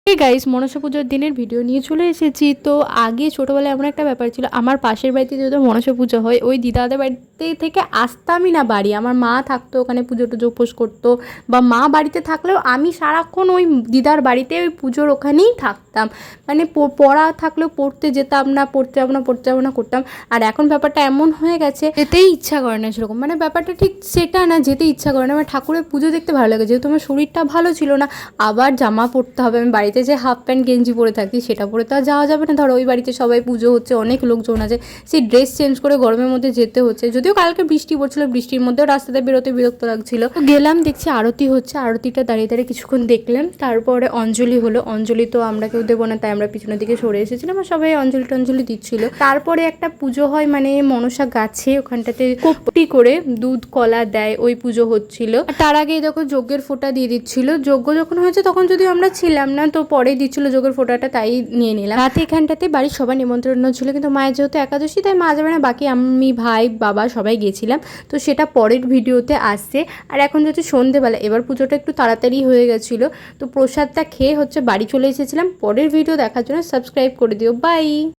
Hey guys, Manasa পুজোর দিনের video নিয়ে চলে এসেছি। তো আগে ছোটোবেলায় এমন একটা ব্যাপার ছিল, আমার পাশের বাড়িতে যেহেতু মনসা পুজো হয়, ওই দিদাদের বাড়িতে থেকে আসতামই না বাড়ি। আমার মা থাকতো ওখানে, পুজো টুজো উপোস করতো, বা মা বাড়িতে থাকলেও আমি সারাক্ষণ ওই দিদার বাড়িতে ওই পুজোর ওখানেই থাকতাম। মানে পড়া থাকলেও পড়তে যেতাম না, পড়তে যাবো না করতাম। আর এখন ব্যাপারটা এমন হয়ে গেছে, যেতেই ইচ্ছা করে না সেরকম। মানে ব্যাপারটা ঠিক সেটা না, যেতে ইচ্ছা করে না। আমার ঠাকুরের পুজো দেখতে ভালো লাগে, যেহেতু আমার শরীরটা ভালো ছিল না, আবার জামা পরতে হবে। আমি বাড়িতে যে হাফ প্যান্ট গেঞ্জি পরে থাকি, সেটা পরে তো আর যাওয়া যাবে না। ধরো ওই বাড়িতে সবাই পুজো হচ্ছে, অনেক লোকজন আছে, সেই ড্রেস চেঞ্জ করে গরমের মধ্যে যেতে হচ্ছে। যদিও কালকে বৃষ্টি পড়ছিল, বৃষ্টির মধ্যেও রাস্তাতে বেরোতে বিরক্ত লাগছিল। গেলাম, দেখছি আরতি হচ্ছে, আরতিটা দাঁড়িয়ে দাঁড়িয়ে কিছুক্ষণ দেখলাম। তারপরে অঞ্জলি হলো। অঞ্জলি তো আমরা কেউ দেবো না, তাই আমরা পিছনের দিকে সরে এসেছিলাম, আর সবাই অঞ্জলি টঞ্জলি দিচ্ছিল। তারপরে একটা পুজো হয়, মানে মনসা গাছে, ওখানটাতে কোপটি করে দুধ কলা দেয়, ওই পুজো হচ্ছিল। তার আগে দেখো যজ্ঞের ফোঁটা দিয়ে দিচ্ছিল। যজ্ঞ যখন হয়েছে তখন যদিও আমরা ছিলাম না, তো পরে দিচ্ছিল যজ্ঞের ফোঁটাটা, তাই নিয়ে নিলাম। রাতে এখানটাতে বাড়ির সবাই নিমন্ত্রণ ছিল, কিন্তু মায়ের যেহেতু একাদশী, তাই মা যাবে না। বাকি আমি, ভাই, বাবা সবাই গেছিলাম। তো সেটা পরের ভিডিওতে আসছে। আর এখন যেহেতু সন্ধেবেলা, এবার পুজোটা একটু তাড়াতাড়ি হয়ে গেছিলো, তো প্রসাদটা খেয়ে বাড়ি চলে এসেছিলাম। পরের ভিডিও দেখার জন্য সাবস্ক্রাইব করে দিও। বাই।